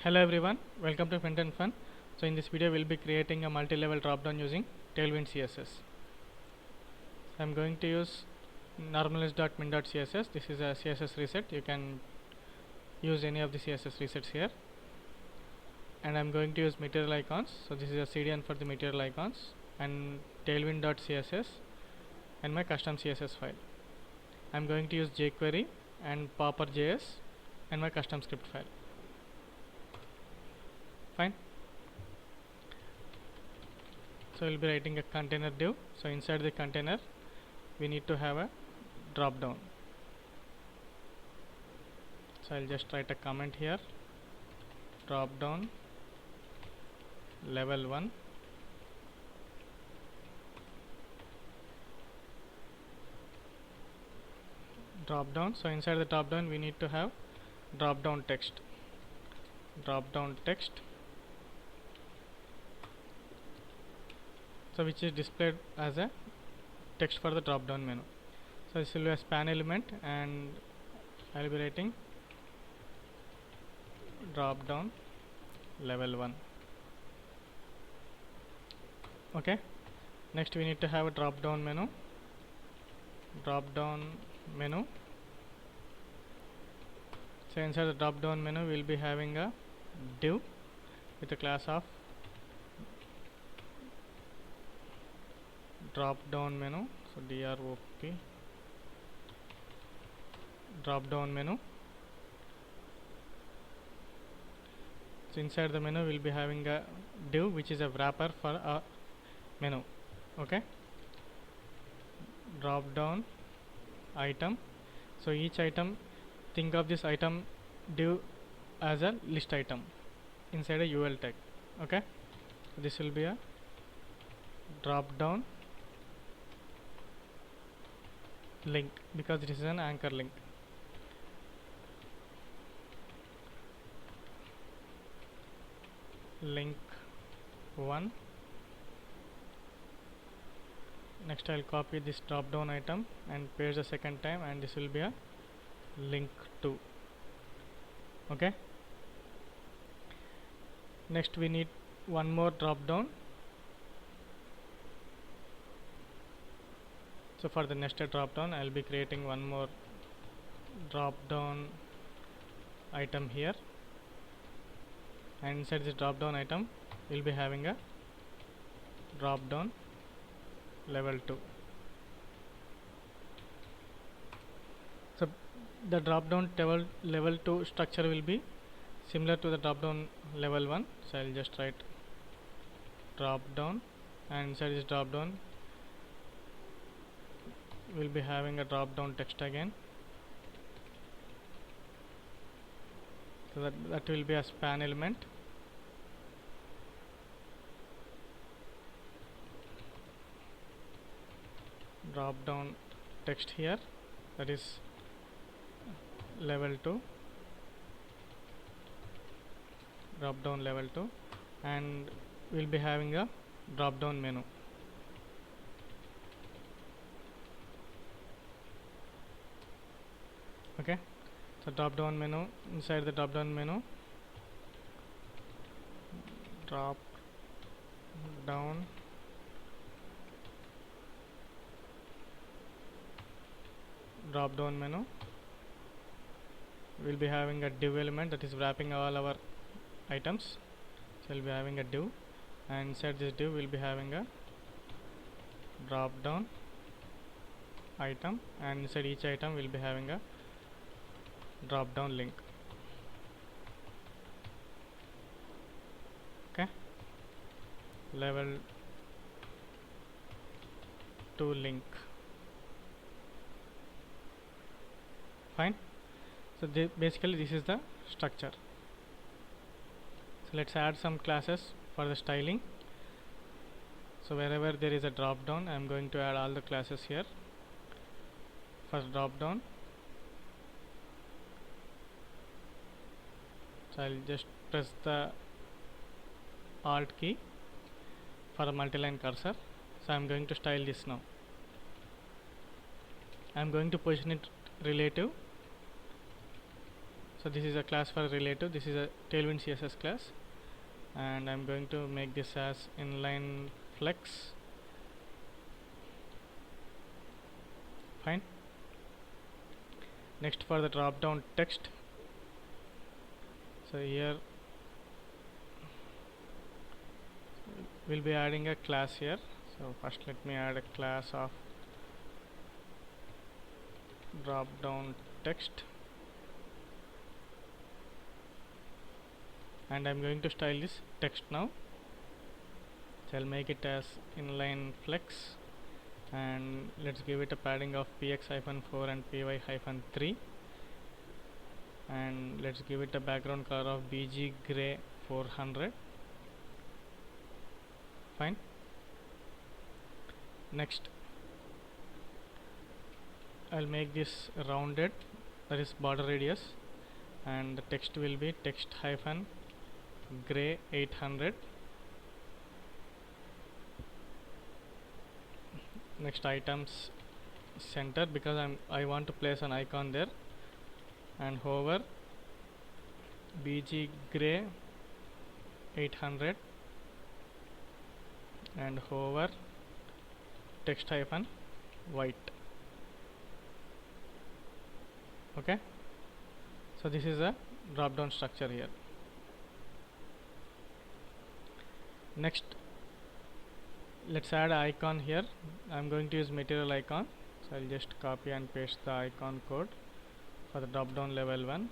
Hello everyone, welcome to Print and Fun. So in this video we'll be creating a multi-level drop-down using Tailwind CSS. I'm going to use normalist.min.css. This is a CSS reset. You can use any of the CSS resets here. And I'm going to use material icons. So this is a CDN for the material icons and tailwind.css and my custom CSS file. I'm going to use jQuery and popper.js and my custom script file. Fine. So we'll be writing a container div. So inside the container we need to have a drop down. So I'll just write a comment here, drop down level 1 drop down. So inside the drop down we need to have drop down text, so which is displayed as a text for the drop down menu. So this will be a span element and I will be writing drop down level 1. Okay, next we need to have a drop down menu, so inside the drop down menu we will be having a div with a class of drop down menu. So drop drop down menu. So inside the menu we will be having a div which is a wrapper for a menu. Okay, drop down item. So each item, think of this item div as a list item inside a UL tag. Okay, this will be a drop down link because it is an anchor link. Link 1. Next I'll copy this drop down item and paste the second time, and this will be a link 2. Okay, next we need one more drop down. So for the nested drop down I'll be creating one more drop down item here, and inside this drop down item we'll be having a drop down level 2. So the drop down level 2 structure will be similar to the drop down level 1. So I'll just write drop down, and inside this drop down we'll be having a drop down text again. So that will be a span element. Drop down text here, that is level 2, drop down level 2, and we'll be having a drop down menu. Okay, so drop down menu, inside the drop down menu drop down menu we'll be having a div element that is wrapping all our items. So we'll be having a div, and inside this div we'll be having a drop down item, and inside each item we'll be having a drop down link. Okay, level 2 link. Fine. So basically this is the structure. So let's add some classes for the styling. So wherever there is a drop down I am going to add all the classes here. First drop down, so I'll just press the Alt key for a multi-line cursor. So I'm going to style this now. I'm going to position it relative. So this is a class for relative. This is a Tailwind CSS class, and I'm going to make this as inline flex. Fine. Next, for the drop down text, so here we'll be adding a class here. So first let me add a class of drop down text, and I'm going to style this text now. So I'll make it as inline flex, and let's give it a padding of px-4 and py-3, and let's give it a background color of bg gray 400. Fine. Next, I'll make this rounded, that is border radius, and the text will be text-gray 800. Next, items center, because I want to place an icon there, and hover bg gray 800 and hover text-white. Okay, so this is a drop down structure here. Next, let's add an icon here. I'm going to use material icon, so I'll just copy and paste the icon code for the drop down level 1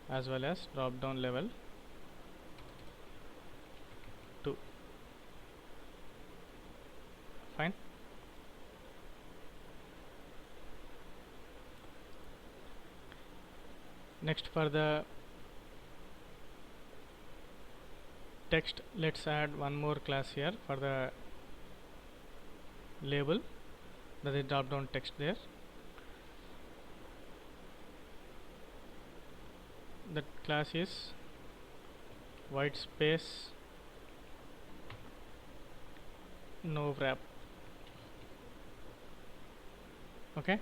as well as drop down level 2. Fine. Next, for the text, let's add one more class here for the label, that is drop down text there. That class is white space no wrap. Okay,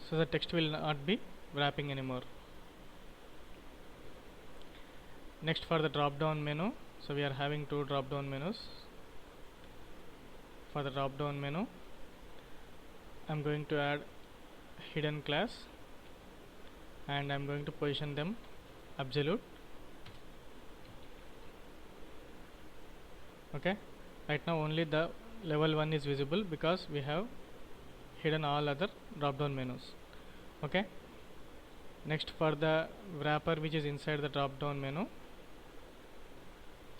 so the text will not be wrapping anymore. Next, for the drop down menu, so we are having two drop down menus. For the drop down menu, I'm going to add hidden class, and I'm going to position them absolute. Okay, right now only the level 1 is visible because we have hidden all other drop down menus. Okay, next, for the wrapper which is inside the drop down menu,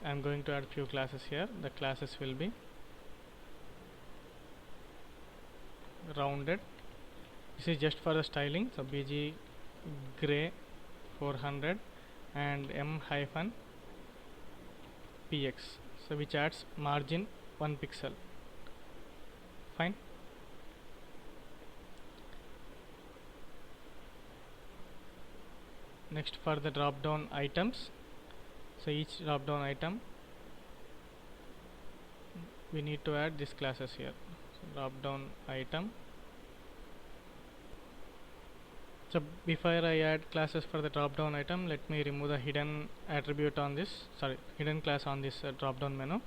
I'm going to add few classes here. The classes will be rounded. This is just for the styling, so bg gray 400 and m-px, so which adds margin 1 pixel. Fine. Next, for the drop down items, so each drop down item we need to add these classes here. So drop down item. So before I add classes for the drop down item, let me remove the hidden attribute on this, hidden class on this drop down menu,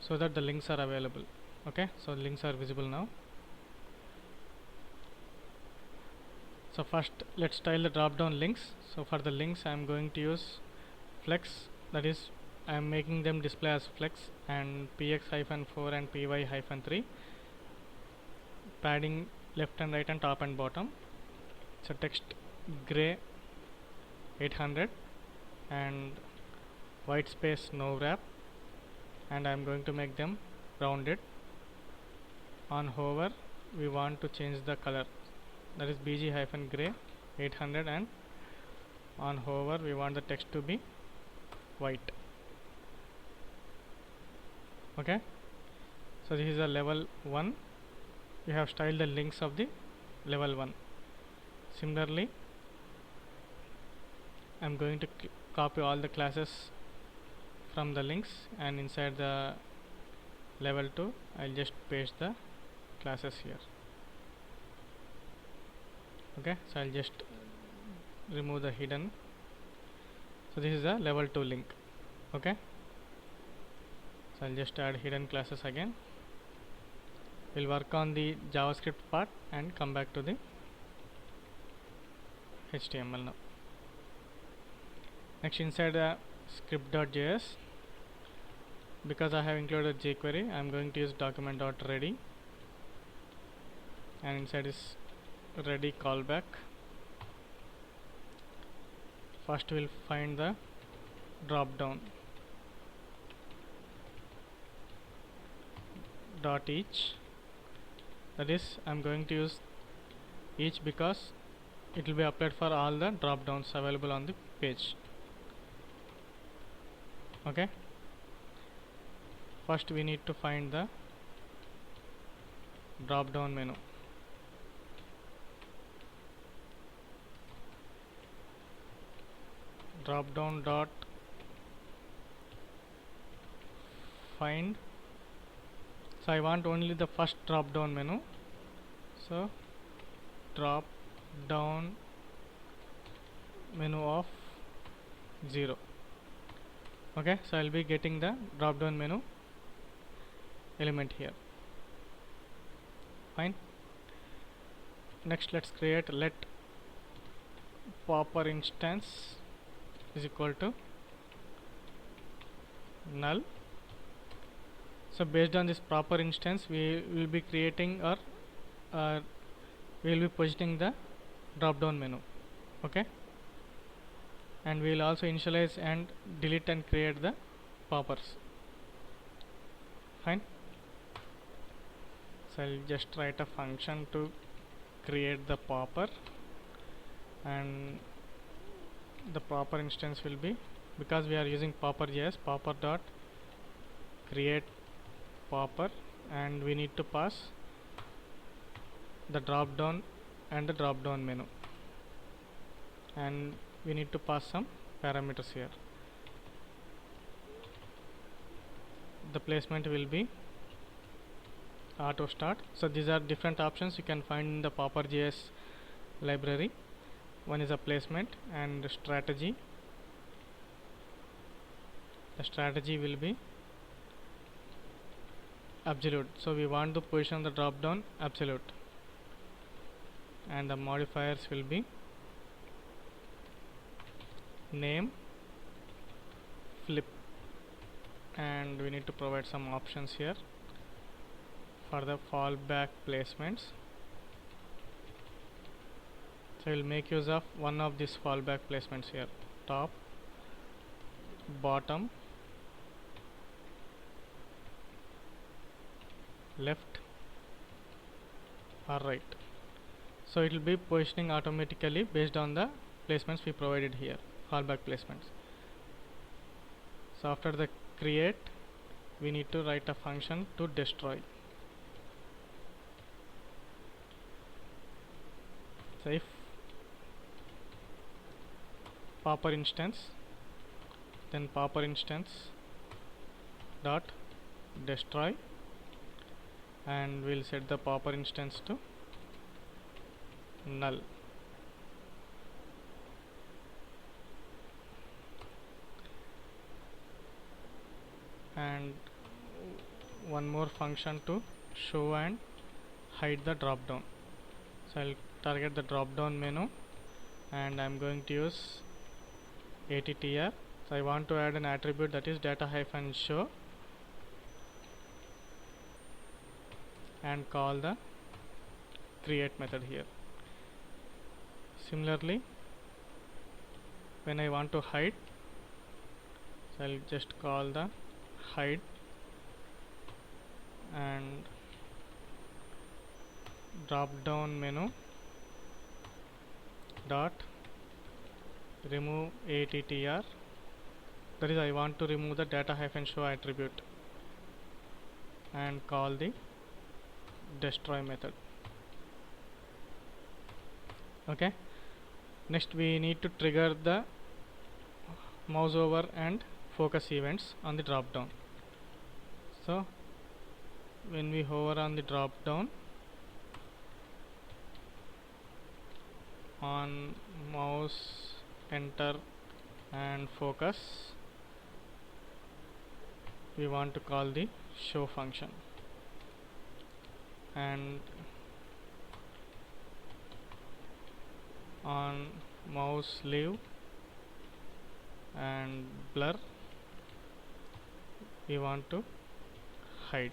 so that the links are available. Okay, so links are visible now. So first, let's style the drop down links. So for the links, I am going to use flex, that is I am making them display as flex, and px-4 and py-3, padding left and right and top and bottom. So text gray 800 and white space no wrap, and I am going to make them rounded. On hover, we want to change the color, that is bg-gray 800, and on hover we want the text to be white. Okay, so this is a level 1. We have styled the links of the level 1. Similarly, I am going to copy all the classes from the links, and inside the level 2 I'll just paste the classes here. Okay, so I'll just remove the hidden. So this is a level 2 link. Okay, so I'll just add hidden classes again. We'll work on the JavaScript part and come back to the HTML now. Next, inside the script.js, because I have included jQuery, I am going to use document.ready, and inside is ready callback. First we'll find the drop down dot each, that is I'm going to use each because it will be applied for all the drop downs available on the page. Okay, first we need to find the drop down menu. Drop down dot find. So I want only the first drop down menu, so drop down menu of 0. Okay, so I'll be getting the drop down menu element here. Fine. Next, let's create let popper instance is equal to null. So based on this proper instance, we will be creating or we will be positioning the drop down menu. Okay, and we will also initialize and delete and create the poppers. Fine. So I'll just write a function to create the popper, and the proper instance will be, because we are using popper.js, popper dot create popper, and we need to pass the drop down and the drop down menu, and we need to pass some parameters here. The placement will be auto start. So these are different options you can find in the popper.js library. One is a placement and strategy. The strategy will be absolute, so we want to position the drop down absolute, and the modifiers will be name, flip, and we need to provide some options here for the fallback placements. So we'll make use of one of these fallback placements here: top, bottom, left or right. So it will be positioning automatically based on the placements we provided here, fallback placements. So after the create, we need to write a function to destroy. So if popper instance, then popper instance dot destroy, and we'll set the popper instance to null. And one more function to show and hide the drop down. So I'll target the drop down menu, and I'm going to use attr. So I want to add an attribute, that is data-show, and call the create method here. Similarly, when I want to hide, so I'll just call the hide, and drop down menu dot remove attr, that is I want to remove the data-show attribute, and call the destroy method. Okay, next we need to trigger the mouse over and focus events on the drop down. So when we hover on the drop down, on mouse enter and focus, we want to call the show function, and on mouse leave and blur, we want to hide.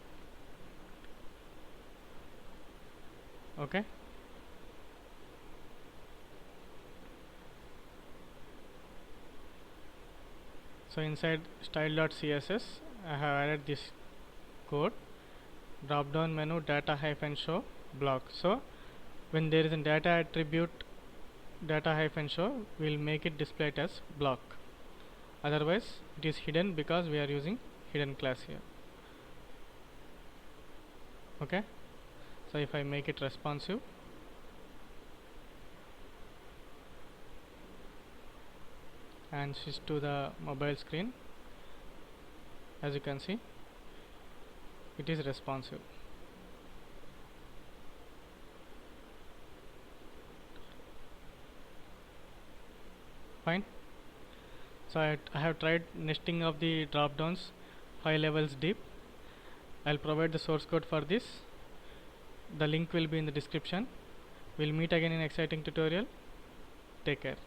Okay, so inside style.css I have added this code, drop down menu data hyphen show block. So when there is a data attribute data hyphen show, we will make it displayed as block, otherwise it is hidden because we are using hidden class here. Okay, so if I make it responsive, and switch to the mobile screen, as you can see it is responsive. Fine. So I have tried nesting of the drop downs 5 levels deep. I'll provide the source code for this. The link will be in the description. We'll meet again in exciting tutorial. Take care.